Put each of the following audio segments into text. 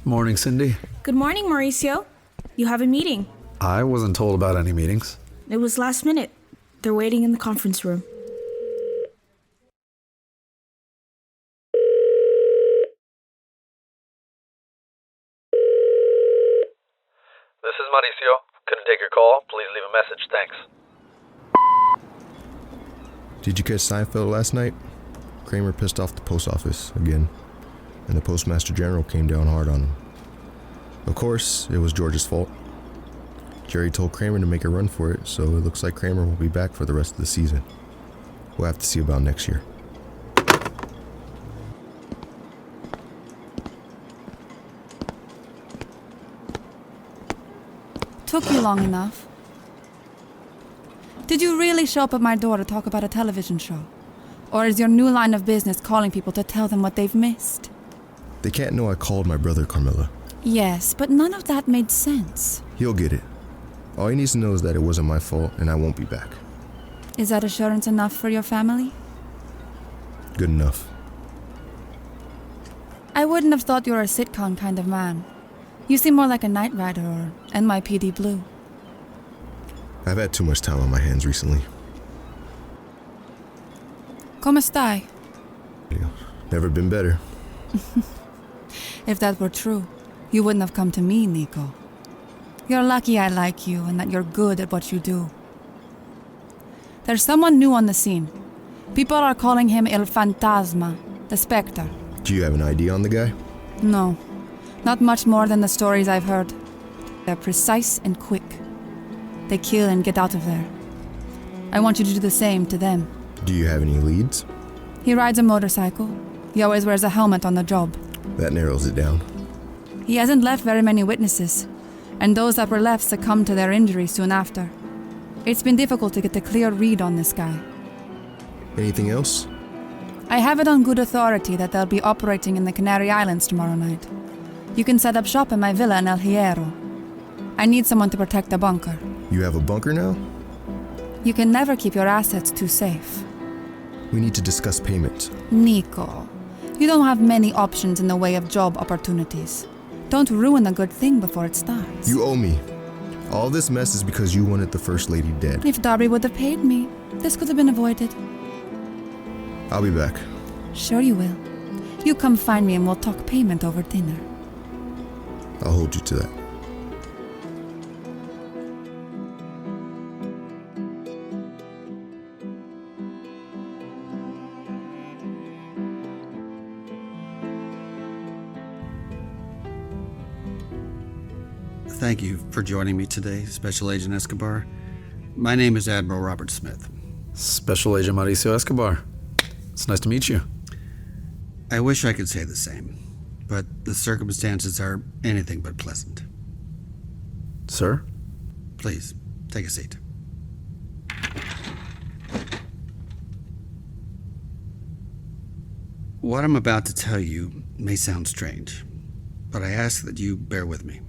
Morning, Cindy. Good morning, Mauricio. You have a meeting. I wasn't told about any meetings. It was last minute. They're waiting in the conference room. This is Mauricio. Couldn't take your call. Please leave a message. Thanks. Did you catch Seinfeld last night? Kramer pissed off the post office again, and the postmaster general came down hard on him. Of course, it was George's fault. Jerry told Kramer to make a run for it, so it looks like Kramer will be back for the rest of the season. We'll have to see about next year. Took you long enough. Did you really show up at my door to talk about a television show? Or is your new line of business calling people to tell them what they've missed? They can't know I called my brother, Carmilla. Yes, but none of that made sense. He'll get it. All he needs to know is that it wasn't my fault and I won't be back. Is that assurance enough for your family? Good enough. I wouldn't have thought you were a sitcom kind of man. You seem more like a Knight Rider or NYPD Blue. I've had too much time on my hands recently. ¿Cómo estai? Never been better. If that were true, you wouldn't have come to me, Nico. You're lucky I like you and that you're good at what you do. There's someone new on the scene. People are calling him El Fantasma, the Spectre. Do you have an idea on the guy? No, not much more than the stories I've heard. They're precise and quick. They kill and get out of there. I want you to do the same to them. Do you have any leads? He rides a motorcycle. He always wears a helmet on the job. That narrows it down. He hasn't left very many witnesses, and those that were left succumbed to their injuries soon after. It's been difficult to get a clear read on this guy. Anything else? I have it on good authority that they'll be operating in the Canary Islands tomorrow night. You can set up shop in my villa in El Hierro. I need someone to protect the bunker. You have a bunker now? You can never keep your assets too safe. We need to discuss payment. Nico, you don't have many options in the way of job opportunities. Don't ruin a good thing before it starts. You owe me. All this mess is because you wanted the First Lady dead. If Darby would have paid me, this could have been avoided. I'll be back. Sure you will. You come find me and we'll talk payment over dinner. I'll hold you to that. Thank you for joining me today, Special Agent Escobar. My name is Admiral Robert Smith. Special Agent Mauricio Escobar. It's nice to meet you. I wish I could say the same, but the circumstances are anything but pleasant. Sir? Please, take a seat. What I'm about to tell you may sound strange, but I ask that you bear with me.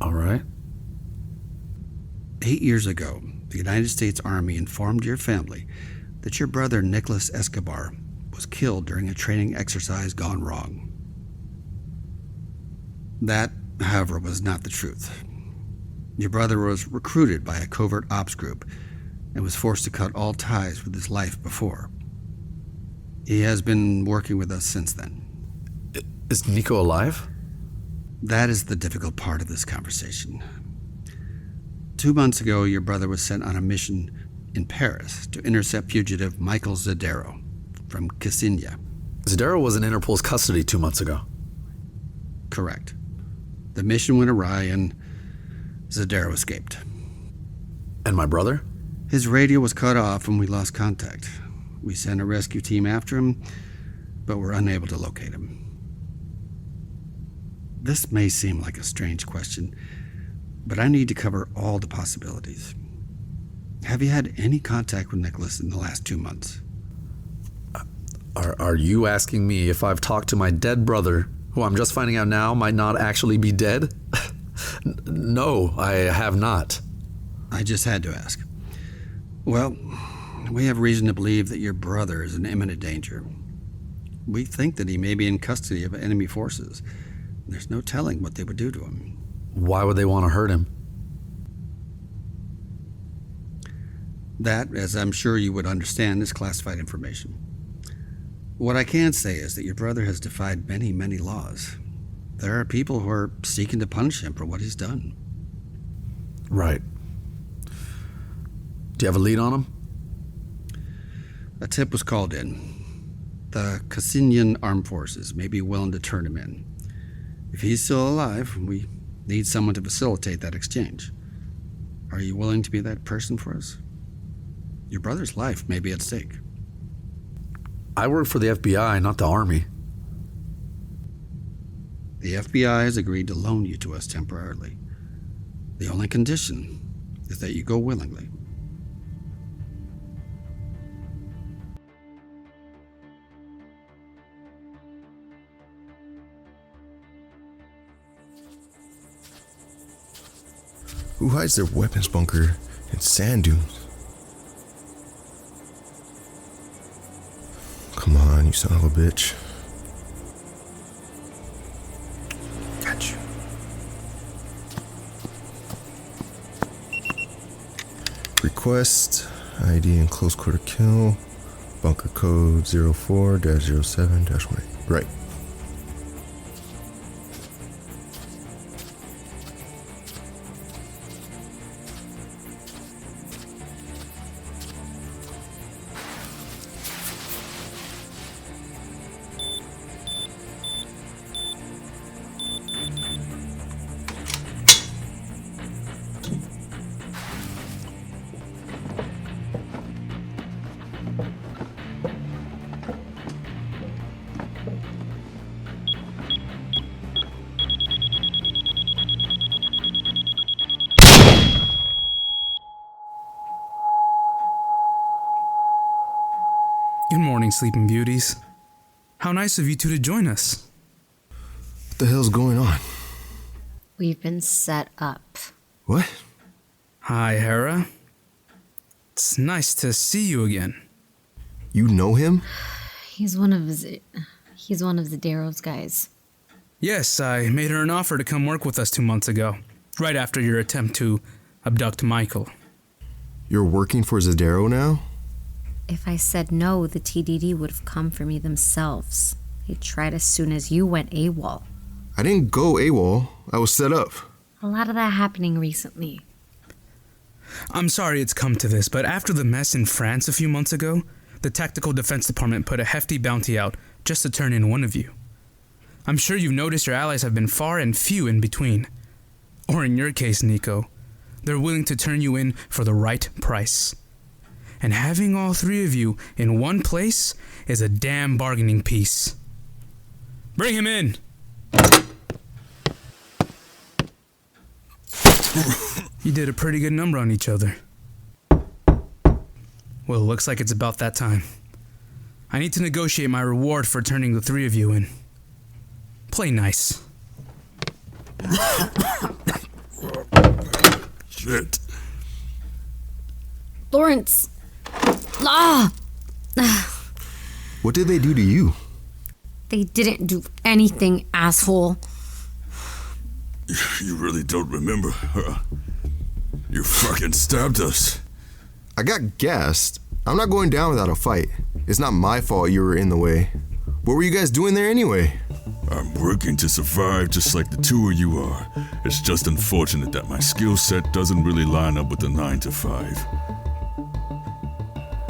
All right. 8 years ago, the United States Army informed your family that your brother Nicholas Escobar was killed during a training exercise gone wrong. That, however, was not the truth. Your brother was recruited by a covert ops group and was forced to cut all ties with his life before. He has been working with us since then. Is Nico alive? That is the difficult part of this conversation. 2 months ago, your brother was sent on a mission in Paris to intercept fugitive Michael Zadero from Kasinya. Zadero was in Interpol's custody 2 months ago. Correct. The mission went awry and Zadero escaped. And my brother? His radio was cut off and we lost contact. We sent a rescue team after him, but were unable to locate him. This may seem like a strange question, but I need to cover all the possibilities. Have you had any contact with Nicholas in the last 2 months? Are you asking me if I've talked to my dead brother, who I'm just finding out now might not actually be dead? No, I have not. I just had to ask. Well, we have reason to believe that your brother is in imminent danger. We think that he may be in custody of enemy forces, There's no telling what they would do to him. Why would they want to hurt him? That, as I'm sure you would understand, is classified information. What I can say is that your brother has defied many, many laws. There are people who are seeking to punish him for what he's done. Right. Do you have a lead on him? A tip was called in. The Cassinian Armed Forces may be willing to turn him in. If he's still alive, we need someone to facilitate that exchange. Are you willing to be that person for us? Your brother's life may be at stake. I work for the FBI, not the Army. The FBI has agreed to loan you to us temporarily. The only condition is that you go willingly. Who hides their weapons bunker in sand dunes? Come on, you son of a bitch. Got you. Request ID and close quarter kill. Bunker code 04-07-1. Right. Good morning, Sleeping Beauties. How nice of you two to join us. What the hell's going on? We've been set up. What? Hi, Hera. It's nice to see you again. You know him? He's one of the Darrow's guys. Yes, I made her an offer to come work with us 2 months ago, right after your attempt to abduct Michael. You're working for Zadaro now? If I said no, the TDD would have come for me themselves. They tried as soon as you went AWOL. I didn't go AWOL. I was set up. A lot of that happening recently. I'm sorry it's come to this, but after the mess in France a few months ago, the Tactical Defense Department put a hefty bounty out just to turn in one of you. I'm sure you've noticed your allies have been far and few in between. Or in your case, Nico, they're willing to turn you in for the right price. And having all three of you in one place is a damn bargaining piece. Bring him in! You did a pretty good number on each other. Well, looks like it's about that time. I need to negotiate my reward for turning the three of you in. Play nice. Shit. Lawrence! Ah! What did they do to you? They didn't do anything, asshole. You really don't remember, huh? You fucking stabbed us. I got gassed. I'm not going down without a fight. It's not my fault you were in the way. What were you guys doing there anyway? I'm working to survive just like the two of you are. It's just unfortunate that my skill set doesn't really line up with the 9 to 5.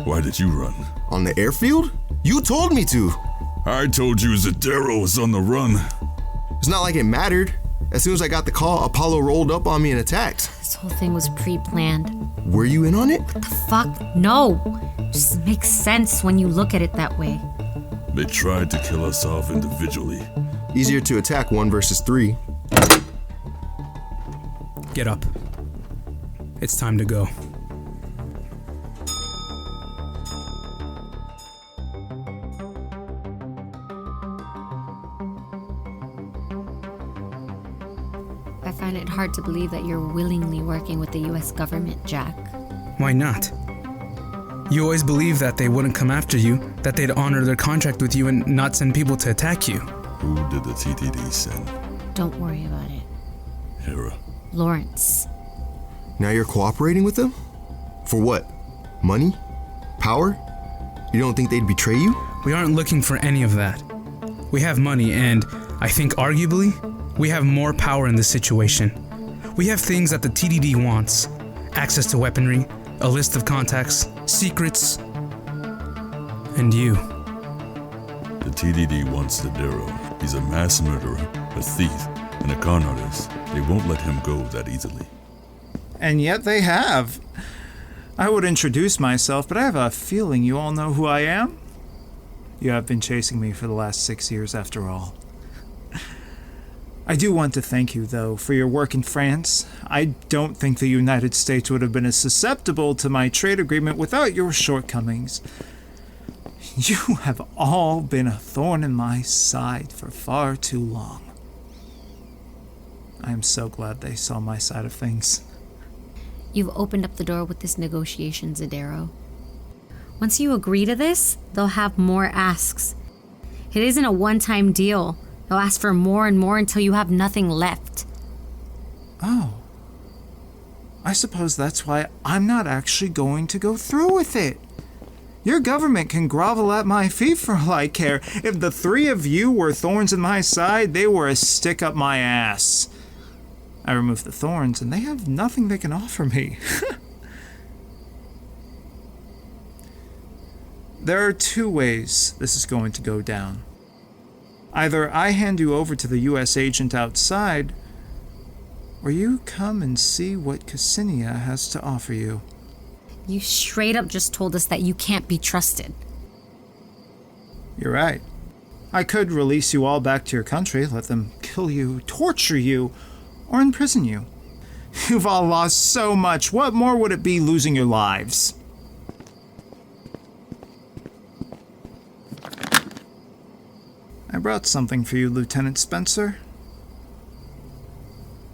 Why did you run? On the airfield? You told me to. I told you Zadaro was on the run. It's not like it mattered. As soon as I got the call, Apollo rolled up on me and attacked. This whole thing was pre-planned. Were you in on it? What the fuck? No! Just makes sense when you look at it that way. They tried to kill us off individually. Easier to attack 1 versus 3. Get up. It's time to go. I find it hard to believe that you're willingly working with the US government, Jack. Why not? You always believed that they wouldn't come after you, that they'd honor their contract with you and not send people to attack you. Who did the TTD send? Don't worry about it. Hera. Lawrence. Now you're cooperating with them? For what? Money? Power? You don't think they'd betray you? We aren't looking for any of that. We have money and, I think arguably, we have more power in this situation. We have things that the TDD wants. Access to weaponry, a list of contacts, secrets, and you. The TDD wants Zadero. He's a mass murderer, a thief, and a con artist. They won't let him go that easily. And yet they have. I would introduce myself, but I have a feeling you all know who I am. You have been chasing me for the last 6 years after all. I do want to thank you, though, for your work in France. I don't think the United States would have been as susceptible to my trade agreement without your shortcomings. You have all been a thorn in my side for far too long. I am so glad they saw my side of things. You've opened up the door with this negotiation, Zadero. Once you agree to this, they'll have more asks. It isn't a one-time deal. They'll ask for more and more until you have nothing left. Oh. I suppose that's why I'm not actually going to go through with it. Your government can grovel at my feet for all I care. If the three of you were thorns in my side, they were a stick up my ass. I remove the thorns, and they have nothing they can offer me. There are two ways this is going to go down. Either I hand you over to the U.S. agent outside, or you come and see what Cassinia has to offer you. You straight up just told us that you can't be trusted. You're right. I could release you all back to your country, let them kill you, torture you, or imprison you. You've all lost so much. What more would it be losing your lives? I brought something for you, Lieutenant Spencer.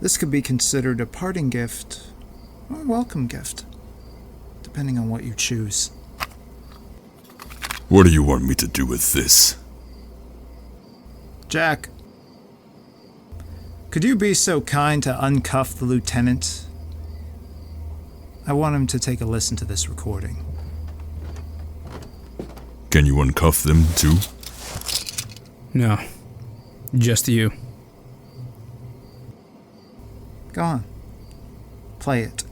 This could be considered a parting gift, or a welcome gift, depending on what you choose. What do you want me to do with this? Jack, could you be so kind to uncuff the lieutenant? I want him to take a listen to this recording. Can you uncuff them too? No. Just you. Go on. Play it.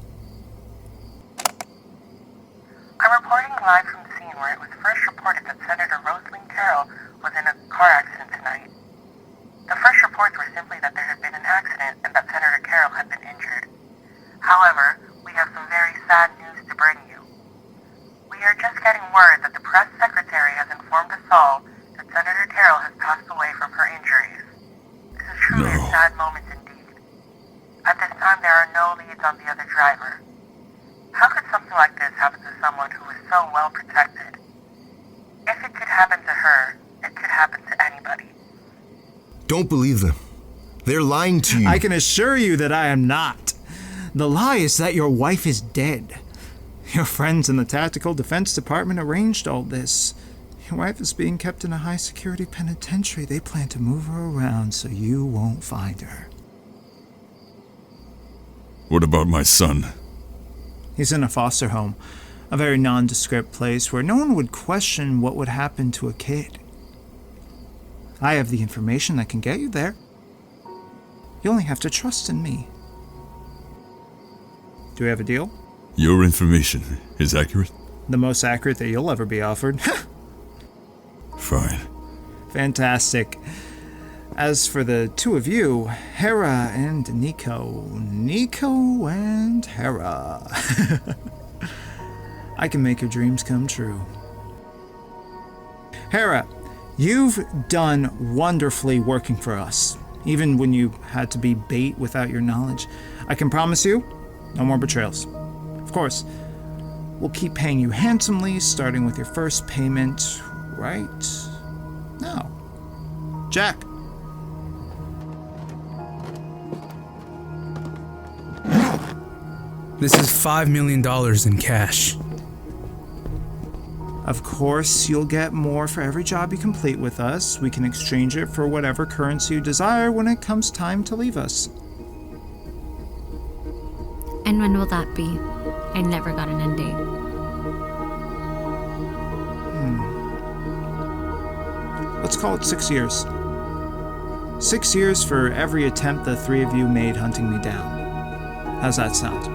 I'm reporting live from the scene where it was first reported that Senator Rosalind Carroll was in a car accident tonight. The first reports were simply that there had been an accident and that Senator Carroll had been injured. However, we have some very sad news to bring you. We are just getting word that the press secretary has informed us all that Senator Carroll has passed away from her injuries. This is truly a sad moment indeed. At this time, there are no leads on the other driver. How could something like this happen to someone who is so well protected? If it could happen to her, it could happen to anybody. Don't believe them. They're lying to you. I can assure you that I am not. The lie is that your wife is dead. Your friends in the Tactical Defense Department arranged all this. Your wife is being kept in a high-security penitentiary. They plan to move her around so you won't find her. What about my son? He's in a foster home, a very nondescript place where no one would question what would happen to a kid. I have the information that can get you there. You only have to trust in me. Do we have a deal? Your information is accurate? The most accurate that you'll ever be offered. Fine. Fantastic. As for the two of you, Hera and Nico. Nico and Hera. I can make your dreams come true. Hera, you've done wonderfully working for us, even when you had to be bait without your knowledge. I can promise you, no more betrayals. Of course, we'll keep paying you handsomely, starting with your first payment right now. Jack. This is $5 million in cash. Of course, you'll get more for every job you complete with us. We can exchange it for whatever currency you desire when it comes time to leave us. And when will that be? I never got an end date. Let's call it 6 years. 6 years for every attempt the three of you made hunting me down. How's that sound?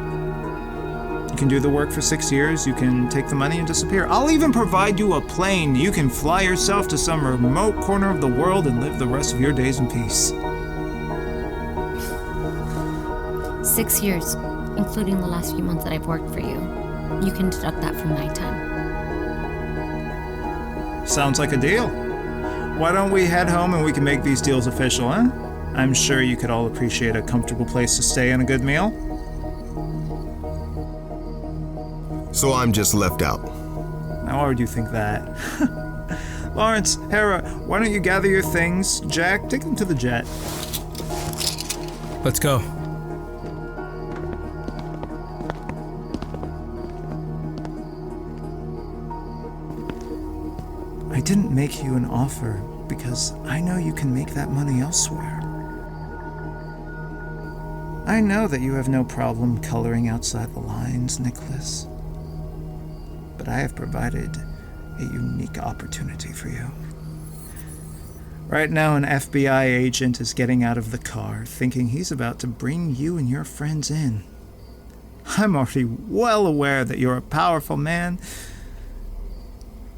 You can do the work for 6 years, you can take the money and disappear. I'll even provide you a plane. You can fly yourself to some remote corner of the world and live the rest of your days in peace. 6 years, including the last few months that I've worked for you. You can deduct that from my time. Sounds like a deal. Why don't we head home and we can make these deals official, huh? I'm sure you could all appreciate a comfortable place to stay and a good meal. So I'm just left out. Now, why would you think that? Lawrence, Hera, why don't you gather your things? Jack, take them to the jet. Let's go. I didn't make you an offer because I know you can make that money elsewhere. I know that you have no problem coloring outside the lines, Nicholas. But I have provided a unique opportunity for you. Right now, an FBI agent is getting out of the car, thinking he's about to bring you and your friends in. I'm already well aware that you're a powerful man.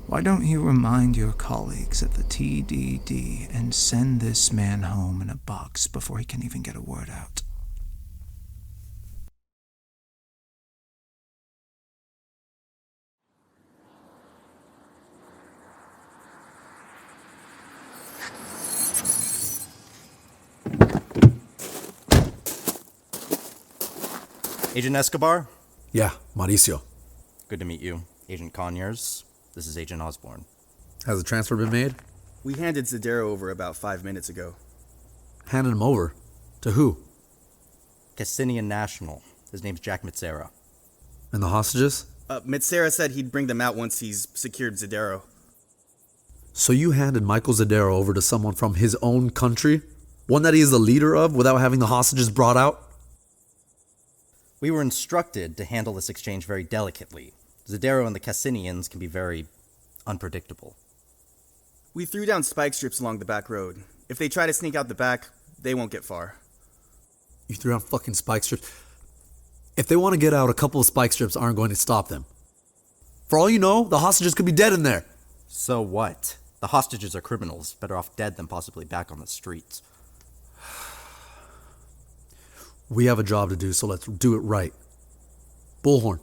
Why don't you remind your colleagues at the TDD and send this man home in a box before he can even get a word out? Agent Escobar? Yeah, Mauricio. Good to meet you. Agent Conyers. This is Agent Osborne. Has the transfer been made? We handed Zadero over about 5 minutes ago. Handed him over? To who? Cassinian National. His name's Jack Mitsera. And the hostages? Mitsera said he'd bring them out once he's secured Zadero. So you handed Michael Zadero over to someone from his own country? One that he is the leader of without having the hostages brought out? We were instructed to handle this exchange very delicately. Zadero and the Cassinians can be very unpredictable. We threw down spike strips along the back road. If they try to sneak out the back, they won't get far. You threw down fucking spike strips? If they want to get out, a couple of spike strips aren't going to stop them. For all you know, the hostages could be dead in there. So what? The hostages are criminals, better off dead than possibly back on the streets. We have a job to do, so let's do it right. Bullhorn.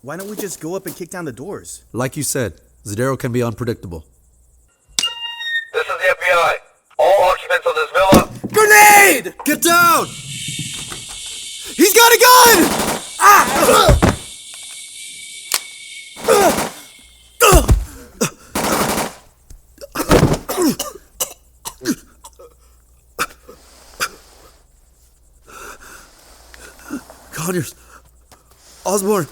Why don't we just go up and kick down the doors? Like you said, Zadero can be unpredictable. This is the FBI. All occupants of this villa... Grenade! Get down! He's got a gun! Ah! Conyers. Osborne.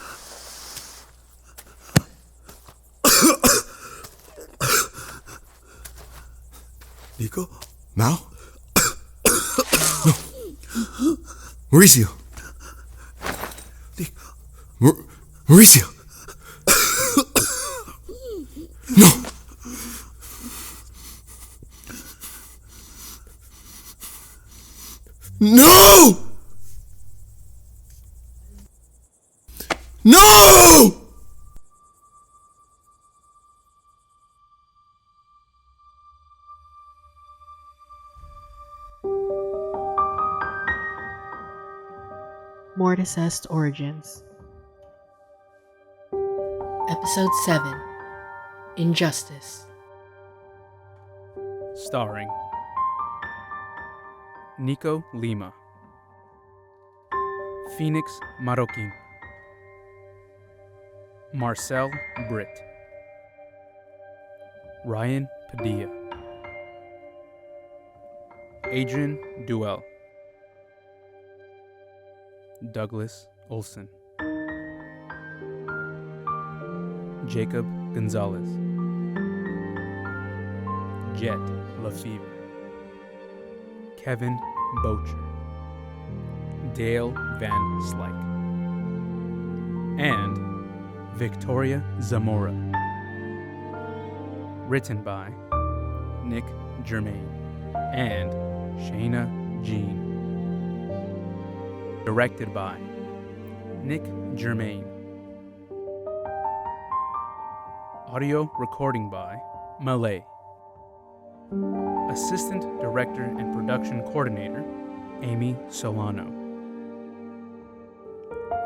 Nico? Mal? No. Mauricio. Mauricio. No. No! No! Mortuus Origins. Episode 7. Injustice. Starring Nico Lima, Phoenix Marroquin, Marcel Britt, Ryan Padilla, Adron Duell, Douglas Olsson, Jacob Gonzalez. Jett LaFever. Kevin Boecher. Dale Van Slyke. And Victoria Zamora. Written by Nick Germain and Shayna Jean. Directed by Nick Germain. Audio recording by Malay. Assistant Director and Production Coordinator, Amy Solano.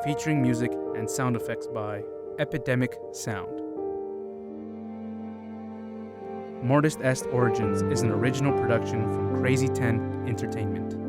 Featuring music and sound effects by Epidemic Sound. Mortuus Est Origins is an original production from Crazy 10 Entertainment.